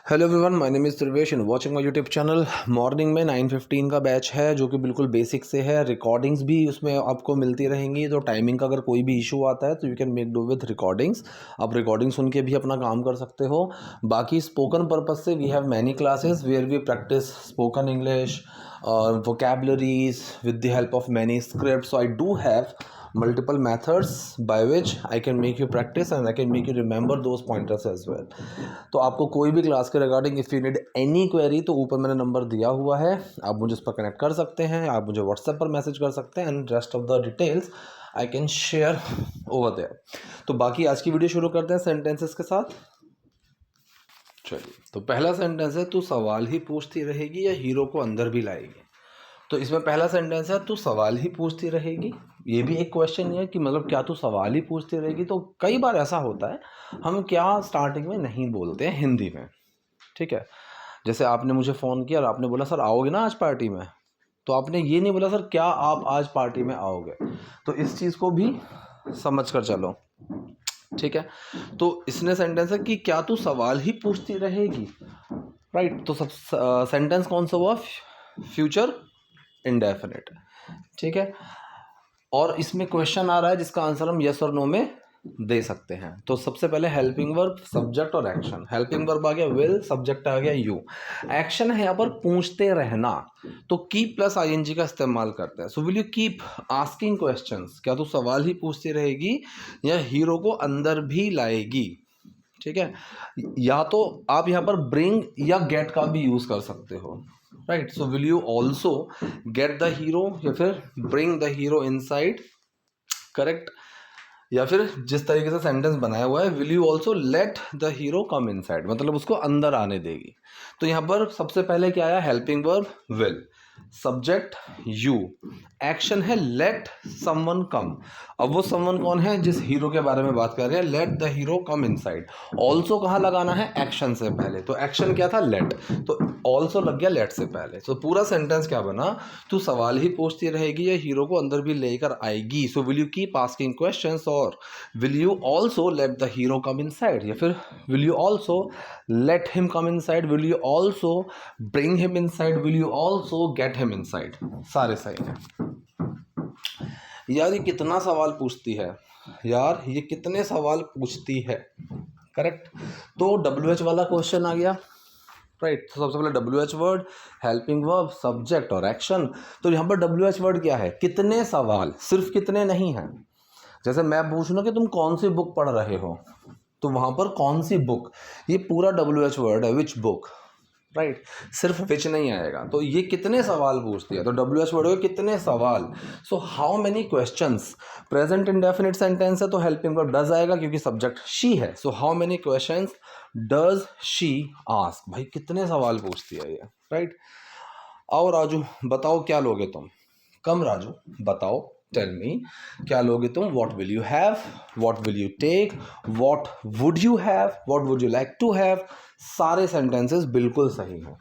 Hello everyone, my name is Dhruvesh and watching my YouTube channel. Morning में 9:15 का batch है जो कि बिल्कुल बेसिक से है। रिकॉर्डिंग्स भी उसमें आपको मिलती रहेंगी, तो टाइमिंग का अगर कोई भी इशू आता है तो you can make do with recordings. आप रिकॉर्डिंग सुन के भी अपना काम कर सकते हो। बाकी स्पोकन पर्पज से we have many classes where we practise spoken English और vocabularies with the help of many scripts. So I do have multiple methods by which I can make you practice and I can make you remember those pointers as well. तो आपको कोई भी class के regarding if you need any query तो ऊपर मैंने number दिया हुआ है, आप मुझे उस पर कनेक्ट कर सकते हैं, आप मुझे व्हाट्सएप पर मैसेज कर सकते हैं and rest of the details I can share over there. तो बाकी आज की वीडियो शुरू करते हैं सेंटेंसेस के साथ। चलिए, तो पहला सेंटेंस है, तू सवाल ही पूछती रहेगी या हीरो को अंदर भी लाएगी। तो इसमें पहला सेंटेंस है, तू सवाल ही पूछती रहेगी। ये भी एक क्वेश्चन है कि मतलब क्या तू सवाल ही पूछती रहेगी। तो कई बार ऐसा होता है हम क्या स्टार्टिंग में नहीं बोलते हैं हिंदी में, ठीक है। जैसे आपने मुझे फ़ोन किया और आपने बोला सर आओगे ना आज पार्टी में, तो आपने ये नहीं बोला सर क्या आप आज पार्टी में आओगे। तो इस चीज़ को भी समझ कर चलो, ठीक है। तो इसने सेंटेंस है कि क्या तू सवाल ही पूछती रहेगी, राइट। तो सब सेंटेंस कौन सा हुआ, फ्यूचर इंडेफिनिट, ठीक है। और इसमें क्वेश्चन आ रहा है जिसका आंसर हम यस और नो में दे सकते हैं। तो सबसे पहले हेल्पिंग वर्ब, सब्जेक्ट और एक्शन। हेल्पिंग वर्ब आ गया विल, सब्जेक्ट आ गया यू, एक्शन है यहाँ पर पूछते रहना, तो कीप प्लस आईएनजी का इस्तेमाल करते हैं। सो will you keep asking questions, क्या तू सवाल ही पूछती रहेगी या हीरो को अंदर भी लाएगी, ठीक है। या तो आप यहाँ पर ब्रिंग या गेट का भी यूज कर सकते हो, right. So will you also get the hero या फिर bring the hero inside, correct. या फिर जिस तरीके से सेंटेंस बनाया हुआ है, will you also let the hero come inside, मतलब उसको अंदर आने देगी। तो यहाँ पर सबसे पहले क्या आया, helping verb will, subject you, action है लेट समवन कम। अब वो समवन कौन है, जिस हीरो के बारे में बात कर रहे हैं, late the hero come inside. Also कहाँ लगाना है, एक्शन से पहले। तो एक्शन क्या था, लेट, तो ऑल्सो लग गया लेट से पहले। तो पूरा सेंटेंस क्या बना, तू सवाल ही पूछती रहेगी या हीरो को अंदर भी लेकर आएगी। So will you keep asking questions, और will you also let the hero come inside, या फिर will you also let him come inside, will you also bring him inside, will you also get him inside. सारे सही हैं। यार ये कितना सवाल पूछती है, यार ये कितने सवाल पूछती है, करेक्ट। तो WH वाला क्वेश्चन आ गया, राइट। तो सबसे पहले WH word, helping verb, subject और एक्शन। तो यहाँ पर WH वर्ड क्या है, कितने सवाल, सिर्फ कितने नहीं हैं। जैसे मैं पूछूँ ना कि तुम कौन सी बुक पढ़ रहे हो, तो वहाँ पर कौन सी बुक, ये पूरा WH वर्ड है, विच बुक, राइट। सिर्फ विच नहीं आएगा। तो ये कितने सवाल पूछती है, तो WH वर्ड हो कितने सवाल। So how many questions, present indefinite sentence है तो हेल्पिंग वर्ब डज आएगा क्योंकि सब्जेक्ट शी है। So how many questions does she ask, भाई कितने सवाल पूछती है ये, राइट। आओ राजू बताओ क्या लोगे तुम, कम राजू बताओ, टेल मी क्या लोगे तुम, what will you have, what will you take, what would you have, what would you like to have. सारे सेंटेंसेस बिल्कुल सही हैं।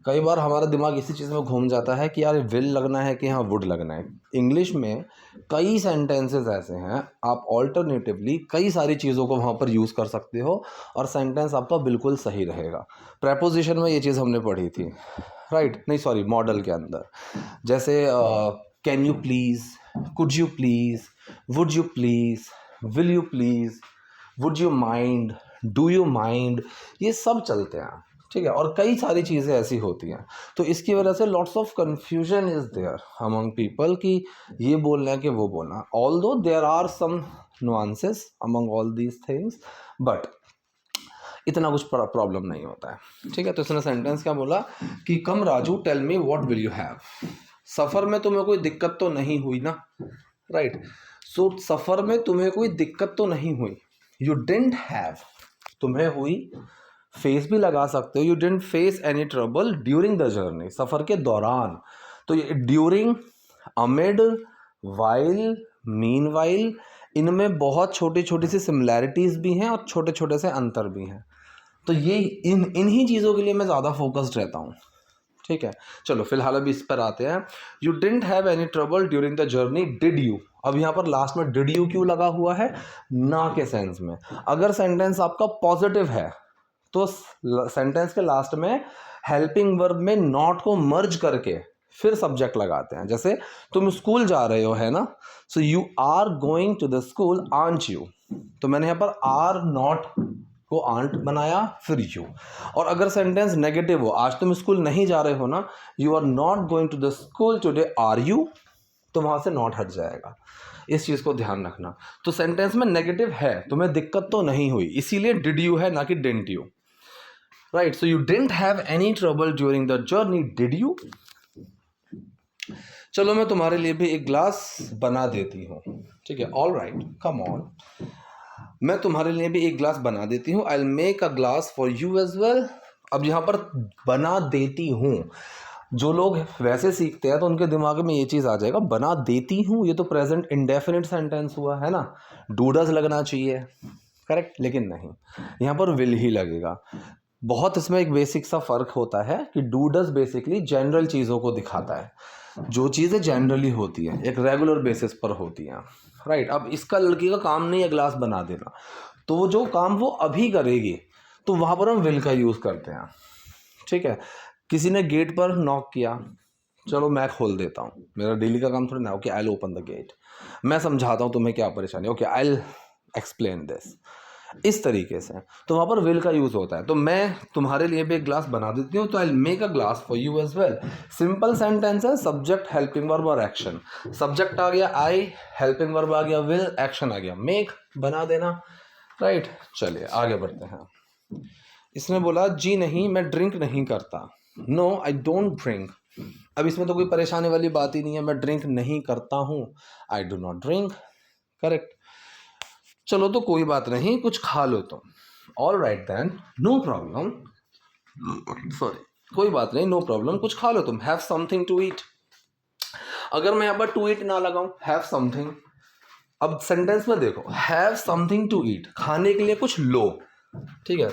कई बार हमारा दिमाग इसी चीज़ में घूम जाता है कि यार विल लगना है कि हाँ वुड लगना है। इंग्लिश में कई सेंटेंसेस ऐसे हैं, आप ऑल्टरनेटिवली कई सारी चीज़ों को वहाँ पर यूज़ कर सकते हो और सेंटेंस आपका बिल्कुल सही रहेगा। प्रेपोजिशन में ये चीज़ हमने पढ़ी थी, राइट, नहीं सॉरी मॉडल के अंदर। जैसे can you please, could you please, would you please, will you please, would you mind, do you mind, ये सब चलते हैं, ठीक है। और कई सारी चीज़ें ऐसी होती हैं, तो इसकी वजह से lots of confusion is there among people कि ये बोलना है कि वो बोलना। Although there are some nuances among all these things, but इतना कुछ प्रॉब्लम नहीं होता है, ठीक है। तो इसने सेंटेंस क्या बोला कि come Raju tell me what will you have. सफ़र में तुम्हें कोई दिक्कत तो नहीं हुई ना, राइट। सो सफ़र में तुम्हें कोई दिक्कत तो नहीं हुई, यू डिडंट हैव, तुम्हें हुई, फेस भी लगा सकते हो, you didn't face any trouble during the journey, सफ़र के दौरान। तो ये ड्यूरिंग, अमिड, वाइल, मीनवाइल, इनमें बहुत छोटी छोटी सी सिमिलैरिटीज़ भी हैं और छोटे छोटे से अंतर भी हैं। तो ये इन्हीं चीज़ों के लिए मैं ज़्यादा फोकस्ड रहता हूँ, ठीक है। चलो फिलहाल अभी इस पर आते हैं। You didn't have any trouble during the journey, did you. अब यहाँ पर लास्ट में डिड यू क्यों लगा हुआ है, ना के सेंस में। अगर सेंटेंस आपका पॉजिटिव है तो सेंटेंस के लास्ट में हेल्पिंग वर्ब में नॉट को मर्ज करके फिर सब्जेक्ट लगाते हैं। जैसे तुम स्कूल जा रहे हो, है ना, so you are going to the school aren't you, तो मैंने यहाँ पर आर नॉट को आंट बनाया फिर यू। और अगर सेंटेंस नेगेटिव हो, आज तुम स्कूल नहीं जा रहे हो ना, you are not going to the school today are you, तो वहां से नॉट हट जाएगा। इस चीज को ध्यान रखना। तो सेंटेंस में नेगेटिव है, तुम्हें दिक्कत तो नहीं हुई, इसीलिए डिड यू है ना कि didn't you, right. So you didn't have any trouble during the journey, did you. चलो मैं तुम्हारे लिए भी एक ग्लास बना देती हूँ, ठीक है, ऑल राइट, कम ऑन, मैं तुम्हारे लिए भी एक ग्लास बना देती हूँ, I will make a glass for you as well. अब यहाँ पर बना देती हूँ, जो लोग वैसे सीखते हैं तो उनके दिमाग में ये चीज़ आ जाएगा, बना देती हूँ, ये तो प्रेजेंट इंडेफिनिट सेंटेंस हुआ, है ना, डूडस लगना चाहिए, करेक्ट, लेकिन नहीं, यहाँ पर विल ही लगेगा। बहुत इसमें एक बेसिक सा फ़र्क होता है कि डूडस बेसिकली जनरल चीज़ों को दिखाता है, जो चीज़ें जनरली होती हैं, एक रेगुलर बेसिस पर होती हैं, राइट। अब इसका लड़की का काम नहीं है ग्लास बना देना, तो वो जो काम वो अभी करेगी, तो वहाँ पर हम विल का यूज़ करते हैं, ठीक है। किसी ने गेट पर नॉक किया, चलो मैं खोल देता हूँ, मेरा डेली का काम थोड़ा ना, okay I will open the gate, मैं समझाता हूँ तुम्हें क्या परेशानी, okay I will explain this, इस तरीके से, तो वहाँ पर विल का यूज़ होता है। तो मैं तुम्हारे लिए भी एक ग्लास बना देती हूँ, तो I will make a glass for you as well. Simple sentence है, सब्जेक्ट हेल्पिंग वर्ब और एक्शन, सब्जेक्ट आ गया आई, हेल्पिंग वर्ब आ गया विल, एक्शन आ गया मेक, बना देना, राइट। चलिए आगे बढ़ते हैं। इसने बोला जी नहीं मैं ड्रिंक नहीं करता, नो आई डोंट ड्रिंक। अब इसमें तो कोई परेशानी वाली बात ही नहीं है, मैं ड्रिंक नहीं करता हूँ, I do not drink, correct. चलो तो कोई बात नहीं, कुछ खा लो तुम, all right then, no problem, sorry, कोई बात नहीं, नो प्रॉब्लम, कुछ खा लो तुम, हैव समथिंग टू ईट। अगर मैं यहाँ पर टू ईट ना लगाऊं, हैव समथिंग, अब सेंटेंस में देखो, हैव समथिंग टू ईट, खाने के लिए कुछ लो, ठीक है,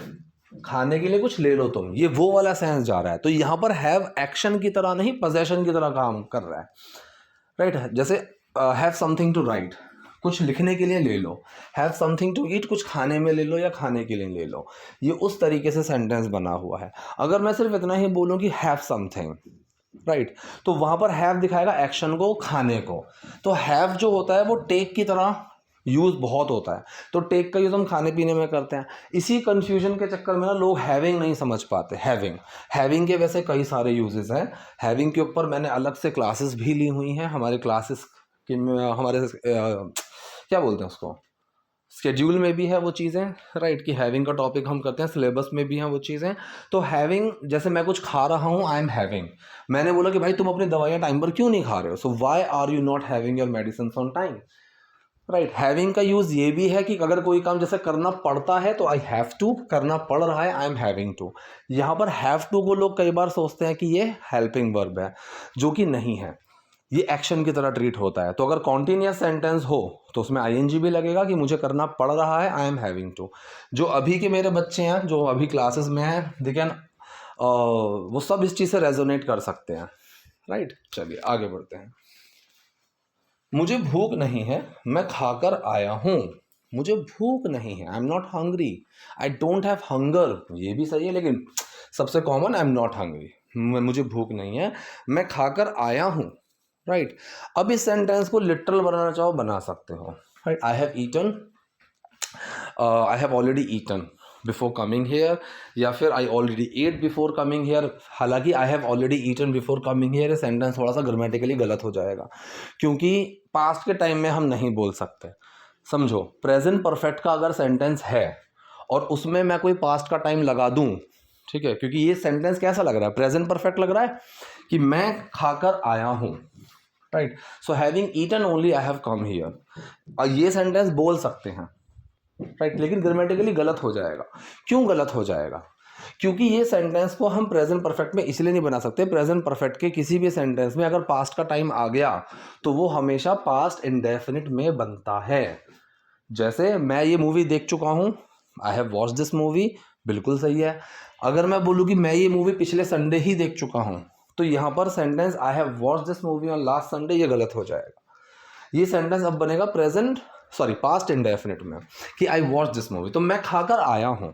खाने के लिए कुछ ले लो तुम, ये वो वाला सेंस जा रहा है। तो यहाँ पर हैव एक्शन की तरह नहीं, पोजेशन की तरह काम कर रहा है, राइट। जैसे हैव समथिंग टू राइट, कुछ लिखने के लिए ले लो, हैव समथिंग टू ईट, कुछ खाने में ले लो या खाने के लिए ले लो, ये उस तरीके से सेंटेंस बना हुआ है। अगर मैं सिर्फ इतना ही बोलूँ कि हैव समथिंग, राइट, तो वहाँ पर हैव दिखाएगा एक्शन को, खाने को। तो हैव जो होता है वो टेक की तरह यूज़ बहुत होता है, तो टेक का यूज़ हम खाने पीने में करते हैं। इसी कन्फ्यूजन के चक्कर में ना लोग हैविंग नहीं समझ पाते। हैविंग के वैसे कई सारे यूजेस हैं, हैविंग के ऊपर मैंने अलग से क्लासेस भी ली हुई हैं, हमारे क्लासेस के हमारे क्या बोलते हैं उसको, स्केड्यूल में भी है वो चीज़ें, राइट, कि हैविंग का टॉपिक हम करते हैं, सिलेबस में भी हैं वो चीज़ें। तो हैविंग, जैसे मैं कुछ खा रहा हूँ, आई एम हैविंग, मैंने बोला कि भाई तुम अपनी दवाइयाँ टाइम पर क्यों नहीं खा रहे हो, so why are you not having your medicine on time, right. Having का यूज़ ये भी है कि अगर कोई काम जैसे करना पड़ता है तो आई हैव टू, करना पड़ रहा है, आई एम हैविंग टू। यहाँ पर हैव टू को लोग कई बार सोचते हैं कि ये हेल्पिंग वर्ब है, जो कि नहीं है, ये एक्शन की तरह ट्रीट होता है। तो अगर कॉन्टिन्यूअस सेंटेंस हो तो उसमें आईएनजी भी लगेगा कि मुझे करना पड़ रहा है, आई एम हैविंग टू। जो अभी के मेरे बच्चे हैं जो अभी क्लासेस में हैं, दे कैन वो सब इस चीज़ से रेजोनेट कर सकते हैं, राइट। चलिए आगे बढ़ते हैं। मुझे भूख नहीं है, मैं खाकर आया हूँ, मुझे भूख नहीं है, I am not hungry, I don't have hunger, ये भी सही है, लेकिन सबसे common I am not hungry, मुझे भूख नहीं है, मैं खाकर आया हूँ, राइट। अब इस सेंटेंस को लिटरल बनाना चाहो बना सकते हो, right. I have eaten, I have already eaten before coming here, या फिर I already ate before coming here. हालांकि I have already eaten before coming here sentence थोड़ा सा ग्रामेटिकली गलत हो जाएगा, क्योंकि पास्ट के टाइम में हम नहीं बोल सकते। समझो, प्रेजेंट परफेक्ट का अगर सेंटेंस है और उसमें मैं कोई पास्ट का टाइम लगा दूं, ठीक है, क्योंकि ये सेंटेंस कैसा लग रहा है, प्रेजेंट परफेक्ट लग रहा है कि मैं खाकर आया हूं, right. So having eaten only I have come here, और ये सेंटेंस बोल सकते हैं, राइट, लेकिन ग्रामेटिकली गलत हो जाएगा। क्यों गलत हो जाएगा? क्योंकि ये सेंटेंस को हम प्रेजेंट परफेक्ट में इसलिए नहीं बना सकते, प्रेजेंट परफेक्ट के किसी भी सेंटेंस में अगर पास्ट का टाइम आ गया तो वो हमेशा पास्ट इंडेफिनिट में बनता है। जैसे मैं ये मूवी देख चुका हूँ, I have watched this movie, बिल्कुल सही है। अगर मैं बोलूँ कि मैं ये मूवी पिछले संडे ही देख चुका हूँ, तो यहाँ पर sentence I have watched this movie on last Sunday, ये गलत हो जाएगा। ये सेंटेंस अब बनेगा पास्ट इंडेफिनिट में कि आई वॉच दिस मूवी, तो मैं खाकर आया हूँ।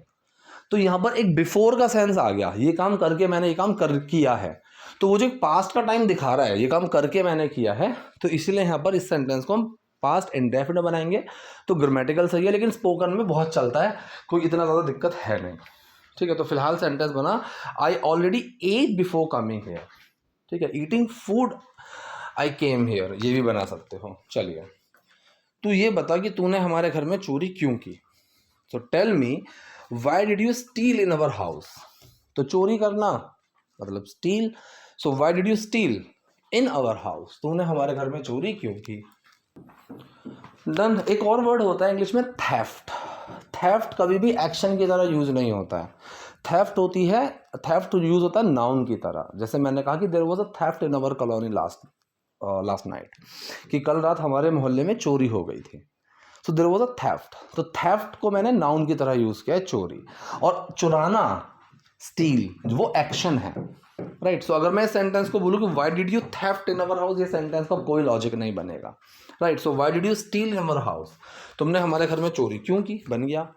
तो यहाँ पर एक बिफोर का सेंस आ गया, ये काम करके मैंने ये काम कर किया है, तो वो जो एक पास्ट का टाइम दिखा रहा है, ये काम करके मैंने किया है, तो इसीलिए यहाँ पर इस सेंटेंस को हम पास्ट इंडेफिनिट बनाएंगे। तो ग्रामेटिकल सही है, लेकिन स्पोकन में बहुत चलता है, कोई इतना ज़्यादा दिक्कत है नहीं। ठीक है, तो फिलहाल सेंटेंस बना I already ate before coming here. ठीक है, eating food I came here, ये भी बना सकते हो। चलिए, तू ये बता कि तूने हमारे घर में चोरी क्यों की। So tell me why did you steal in our house. तो चोरी करना मतलब steal, so why did you steal in our house, तूने हमारे घर में चोरी क्यों की। डन। एक और वर्ड होता है इंग्लिश में थेफ्ट। थेफ्ट कभी भी एक्शन की तरह यूज नहीं होता है। थेफ्ट होती है, थेफ्ट यूज होता है नाउन की तरह। जैसे मैंने कहा कि there was a theft in our colony last night, कि कल रात हमारे मोहल्ले में चोरी हो गई थी। So there was a theft, तो थेफ्ट को मैंने नाउन की तरह यूज किया है, चोरी। और चुराना स्टील वो एक्शन है, राइट। सो अगर मैं सेंटेंस को बोलूँ कि why did you theft in our house, ये सेंटेंस का कोई लॉजिक नहीं बनेगा, right. So why did you steal in our house, तुमने हमारे घर में चोरी क्यों की, बन गया।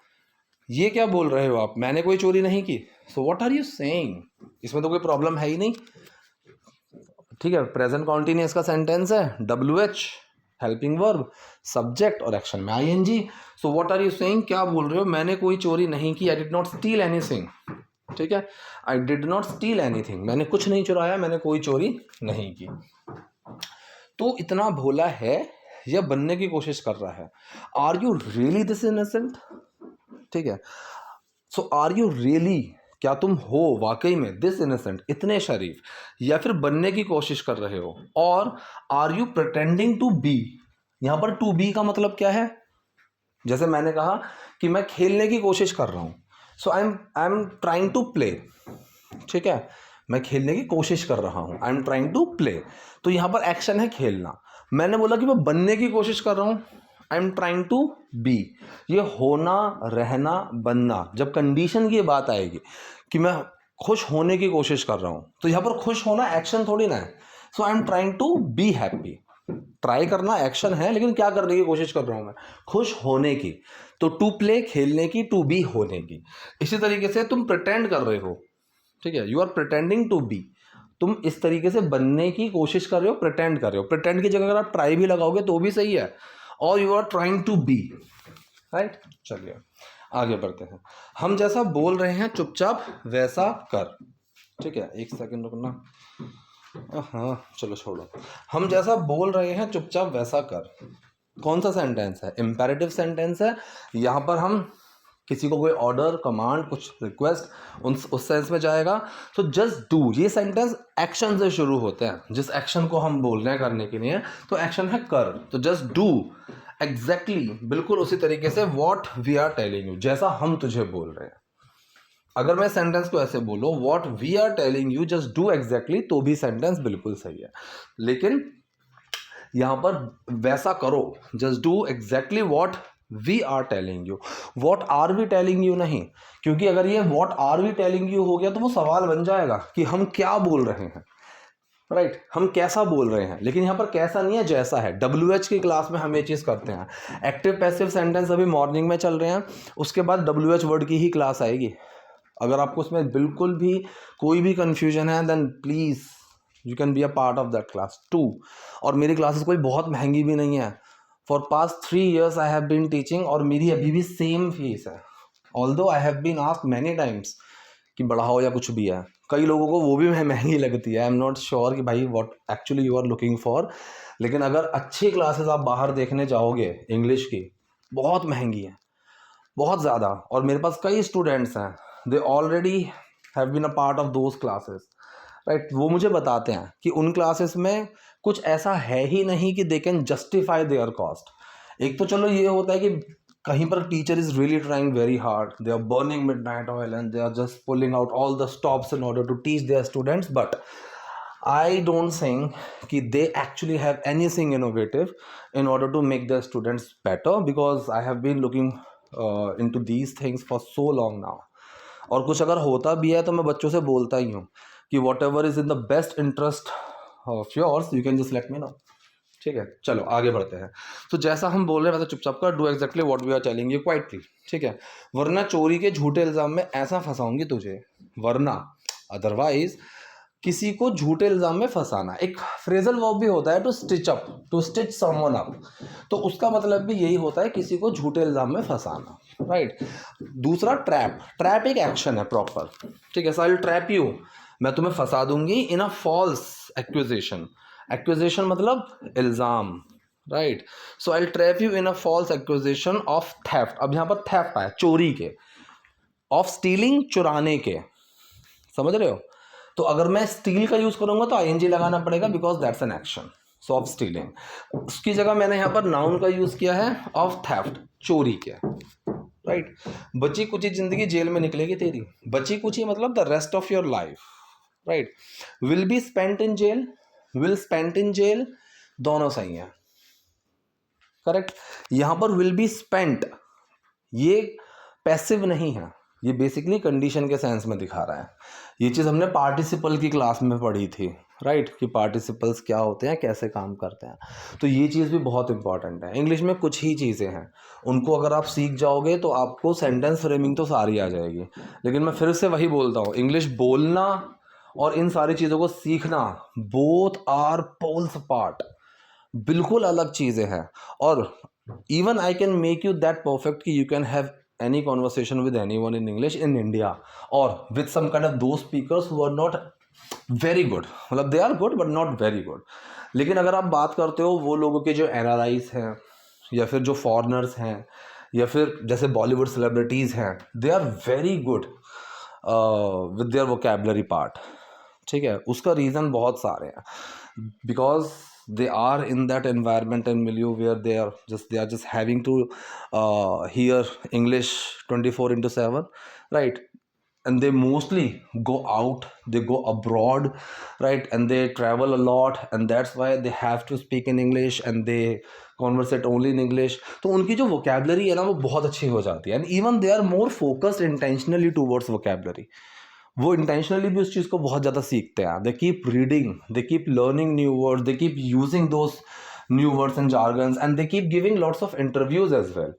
ये क्या बोल रहे हो आप, मैंने कोई चोरी नहीं की। So what are you saying, इसमें तो कोई प्रॉब्लम है ही नहीं। ठीक है, प्रेजेंट कॉन्टिन्यूअस का सेंटेंस है, WH हेल्पिंग वर्ब, सब्जेक्ट और एक्शन में ING। So what are you saying, क्या बोल रहे हो, मैंने कोई चोरी नहीं की। I did not steal anything. ठीक है, I did not steal anything, मैंने कुछ नहीं चुराया, मैंने कोई चोरी नहीं की। तो इतना भोला है या बनने की कोशिश कर रहा है। Are you really this innocent. ठीक है, सो आर यू रियली, क्या तुम हो वाकई में दिस इनोसेंट, इतने शरीफ, या फिर बनने की कोशिश कर रहे हो। और are you pretending to be, यहां पर टू बी का मतलब क्या है। जैसे मैंने कहा कि मैं खेलने की कोशिश कर रहा हूं, so I am trying to play. ठीक है, मैं खेलने की कोशिश कर रहा हूं, I am trying to play, तो यहां पर एक्शन है खेलना। मैंने बोला कि मैं बनने की कोशिश कर रहा हूं, I am trying to be, ये होना, रहना, बनना। जब कंडीशन की बात आएगी कि मैं खुश होने की कोशिश कर रहा हूं, तो यहां पर खुश होना एक्शन थोड़ी ना है। So I am trying to be happy, try करना एक्शन है, लेकिन क्या करने की कोशिश कर रहा हूं मैं, खुश होने की। तो टू प्ले खेलने की, टू बी होने की। इसी तरीके से तुम प्रिटेंड कर रहे हो, ठीक है, you are pretending to be, तुम इस तरीके से बनने की कोशिश कर रहे हो, प्रिटेंड कर रहे हो। प्रिटेंड की जगह अगर आप ट्राई भी लगाओगे तो भी सही है, और you are trying to be, right. चलिए आगे बढ़ते हैं। हम जैसा बोल रहे हैं चुपचाप वैसा कर। ठीक है, एक सेकंड रुकना। हाँ चलो छोड़ो। हम जैसा बोल रहे हैं चुपचाप वैसा कर, कौन सा सेंटेंस है, इंपेरेटिव सेंटेंस है। यहाँ पर हम किसी को कोई ऑर्डर, कमांड, कुछ रिक्वेस्ट, उस सेंस में जाएगा। तो जस्ट डू, ये सेंटेंस एक्शन से शुरू होते हैं, जिस एक्शन को हम बोल रहे हैं करने के लिए, तो एक्शन है कर। तो जस्ट डू एग्जैक्टली, बिल्कुल उसी तरीके से what we are telling you, जैसा हम तुझे बोल रहे हैं। अगर मैं सेंटेंस को ऐसे बोलो what we are telling you just do exactly, तो भी सेंटेंस बिल्कुल सही है। लेकिन यहां पर वैसा करो, just do exactly what we are telling you, what are we telling you नहीं। क्योंकि अगर ये what are we telling you हो गया तो वो सवाल बन जाएगा कि हम क्या बोल रहे हैं, राइट, हम कैसा बोल रहे हैं। लेकिन यहाँ पर कैसा नहीं है, जैसा है। WH की क्लास में हम ये चीज़ करते हैं। एक्टिव पैसिव सेंटेंस अभी मॉर्निंग में चल रहे हैं, उसके बाद WH वर्ड की ही क्लास आएगी। अगर आपको उसमें बिल्कुल भी कोई भी कन्फ्यूजन है, then please you can be a part of that class too. और मेरी क्लासेस कोई बहुत महंगी भी नहीं है। For past 3 years I have been teaching, और मेरी अभी भी सेम फीस है। Although I have been asked many times कि बढ़ाओ या कुछ भी है, कई लोगों को वो भी महंगी लगती है। आई एम नॉट श्योर कि भाई what actually you are looking for. लेकिन अगर अच्छी क्लासेस आप बाहर देखने जाओगे इंग्लिश की, बहुत महंगी है, बहुत ज़्यादा। और मेरे पास कई स्टूडेंट्स हैं, they already have been a part of those classes, right. वो मुझे बताते हैं कि उन क्लासेस में कुछ ऐसा है ही नहीं कि they can justify their cost. एक तो चलो ये होता है कि कहीं पर teacher is really trying very hard, they are burning midnight oil and they are just pulling out all the stops in order to teach their students, but I don't think कि they actually have anything innovative in order to make their students better, because I have been looking into these things for so long now. और कुछ अगर होता भी है तो मैं बच्चों से बोलता ही हूँ कि what ever is in the best interest of yours, you can just let me know. ठीक है, चलो आगे बढ़ते हैं। तो जैसा हम बोल रहे हैं वैसा चुपचाप कर, do exactly what we are telling you quietly, ठीक है। वरना चोरी के झूठे इल्जाम में ऐसा फंसाऊंगी तुझे, वरना अदरवाइज किसी को झूठे इल्जाम में फंसाना। एक फ्रेजल वर्ब भी होता है to stitch up, to stitch someone up, तो उसका मतलब भी यही होता है किसी को झूठे इल्जाम में फंसाना, राइट। दूसरा ट्रैप, ट्रैप एक एक्शन है प्रॉपर, ठीक है। So I will trap you, मैं तुम्हें फंसा दूंगी in a false acquisition, acquisition मतलब इल्जाम, right. So I will trap you in a false acquisition of theft, अब यहाँ पर थेफ्ट आया चोरी के, ऑफ स्टीलिंग चुराने के, समझ रहे हो। तो अगर मैं स्टील का यूज करूंगा तो आईएनजी लगाना पड़ेगा because that's an action, so of stealing. उसकी जगह मैंने यहाँ पर नाउन का यूज किया है ऑफ थेफ्ट, चोरी के, राइट। बची कुची जिंदगी जेल में निकलेगी तेरी, बची कुची मतलब the rest of your life, right. Will be spent in jail, will spent in jail, दोनों सही है, करेक्ट। यहां पर विल बी स्पेंट ये पैसिव नहीं है, ये बेसिकली कंडीशन के सेंस में दिखा रहा है। ये चीज़ हमने पार्टिसिपल की क्लास में पढ़ी थी, राइट, कि पार्टिसिपल्स क्या होते हैं, कैसे काम करते हैं। तो ये चीज़ भी बहुत इंपॉर्टेंट है। इंग्लिश में कुछ ही चीज़ें हैं, उनको अगर आप सीख जाओगे तो आपको सेंटेंस फ्रेमिंग तो सारी आ जाएगी। लेकिन मैं फिर से वही बोलता हूँ, इंग्लिश बोलना और इन सारी चीज़ों को सीखना, बोथ आर पोल्स अपार्ट, बिल्कुल अलग चीज़ें हैं। और even I can make you that perfect कि you can have any conversation with anyone in English in India or with some kind of those speakers who are not very good, मतलब they are good but not very good। लेकिन अगर आप बात करते हो वो लोगों के जो NRIs हैं या फिर जो फॉरेनर्स हैं या फिर जैसे बॉलीवुड सेलिब्रिटीज़ हैं, they are very good with their vocabulary part, ठीक है। उसका रीज़न बहुत सारे हैं, because they are in that environment and milieu where they are just having to hear English 24/7, right. And they mostly go out, they go abroad, right, and they travel a lot, and that's why they have to speak in English and they conversate only in English। तो उनकी जो vocabulary है ना वो बहुत अच्छी हो जाती है, and even they are more focused intentionally towards vocabulary। वो इंटेंशनली भी उस चीज़ को बहुत ज़्यादा सीखते हैं। They keep reading, they keep learning new words, they keep using those new words and jargons, and they keep giving lots of interviews as well,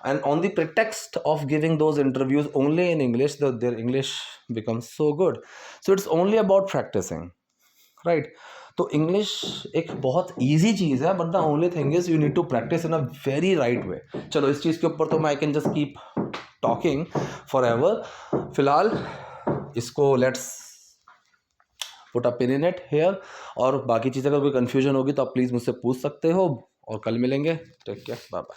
and on the pretext of giving those interviews only in English, their English becomes so good। So it's only about practicing, right। तो English एक बहुत easy चीज़ है, but the only thing is you need to practice in a very right way. चलो इस चीज़ के ऊपर तो मैं I can just keep talking forever. फिलहाल इसको let's put a pin in it here, और बाकी चीज़ें अगर कोई कन्फ्यूजन होगी तो आप प्लीज़ मुझसे पूछ सकते हो, और कल मिलेंगे। Take care, bye bye.